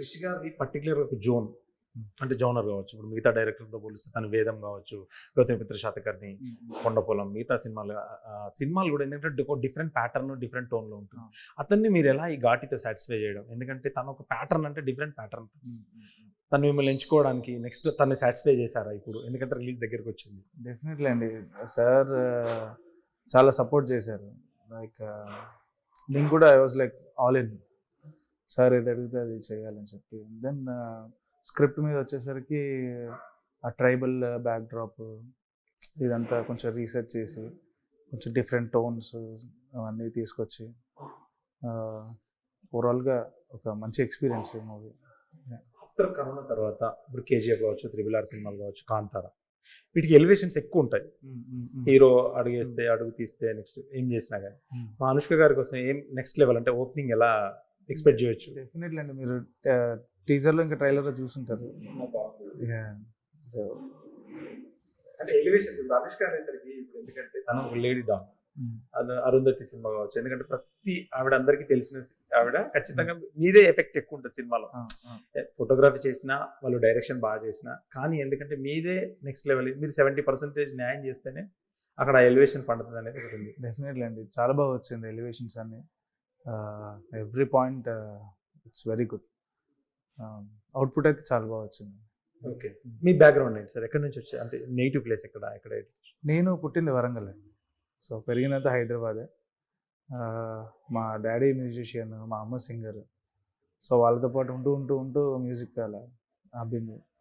క్రిష్ గారిది పర్టికులర్ ఒక జోన్ అంటే జోనర్ కావచ్చు. ఇప్పుడు మిగతా డైరెక్టర్‌తో పోలిస్తే తను 'వేదం' కావచ్చు, 'గౌతమిపుత్ర శాతకర్ణి', 'కొండపొలం' మిగతా సినిమాలు కూడా ఏంటంటే ఒక డిఫరెంట్ ప్యాటర్న్, డిఫరెంట్ టోన్‌లో ఉంటుంది. అతన్ని మీరు ఎలా ఈ 'ఘాటి'తో సాటిస్ఫై చేయడం? ఎందుకంటే తను ఒక ప్యాటర్న్ అంటే డిఫరెంట్ ప్యాటర్న్. తను మిమ్మల్ని ఎంచుకోవడానికి నెక్స్ట్ తనని సాటిస్ఫై చేశారా ఇప్పుడు? ఎందుకంటే రిలీజ్ దగ్గరకొచ్చింది. డెఫినెట్లీ అండి. సార్ చాలా సపోర్ట్ చేశారు. లైక్ నేను కూడా I was like all in. Sir ఏది అడిగితే అది చేయాలని చెప్పి. దెన్ స్క్రిప్ట్ మీద వచ్చేసరికి ఆ ట్రైబల్ బ్యాక్‌డ్రాప్ ఇదంతా కొంచెం రీసెర్చ్ చేసి, కొంచెం డిఫరెంట్ టోన్స్ అవన్నీ తీసుకొచ్చి ఓవరాల్‌గా ఒక మంచి ఎక్స్‌పీరియన్స్ ఈ మూవీ. ఆఫ్టర్ కరోనా తర్వాత ఇప్పుడు 'కేజీఎఫ్' కావచ్చు, 'త్రిబుల్ ఆర్' సినిమాలు కావచ్చు, 'కాంతార' వీటికి ఎలివేషన్స్ ఎక్కువ ఉంటాయి. హీరో అడుగేస్తే, అడుగు తీస్తే నెక్స్ట్ ఏం చేసినా గానీ. మా 'అనుష్క' గారి కోసం ఏం నెక్స్ట్ లెవెల్ అంటే ఓపెనింగ్ ఎలా ఎక్స్‌పెక్ట్ చేయొచ్చు? డెఫినెట్లీ అండి. మీరు టీజర్‌లో ఇంకా ట్రైలర్‌లో చూసుంటారు. యాహ్! సో అంటే ఎలివేషన్స్ ఇప్పుడు 'అనుష్క' అనేసరికి ఇప్పుడు ఎందుకంటే తను ఒక లేడీ డాన్. అరుంధతి సినిమా కావచ్చు. ఎందుకంటే ప్రతి ఆవిడ అందరికీ తెలిసిన ఆవిడ ఖచ్చితంగా మీదే ఎఫెక్ట్ ఎక్కువ ఉంటుంది సినిమాలో. ఫోటోగ్రఫీ చేసినా, వాళ్ళు డైరెక్షన్ బాగా చేసినా, కానీ ఎందుకంటే మీదే నెక్స్ట్ లెవెల్. మీరు 70% న్యాయం చేస్తేనే అక్కడ ఎలివేషన్ పండుతుంది అనేది ఒకటి ఉంది. డెఫినెట్లీ అండి. చాలా బాగా వచ్చింది ఎలివేషన్స్ అన్నీ. Every point it's very good. Output అయితే చాలా బాగా వచ్చింది. ఓకే. మీ బ్యాక్‌గ్రౌండ్ ఏంటి సార్? ఎక్కడి నుంచి వచ్చారు? అంటే నేటివ్ ప్లేస్ ఎక్కడ? నేను పుట్టింది వరంగల్ అండి. సో పెరిగినంత హైదరాబాదే. మా డ్యాడీ మ్యూజిషియన్, మా అమ్మ సింగర్. సో వాళ్ళతో పాటు ఉంటూ మ్యూజిక్ అలా అబ్బింది.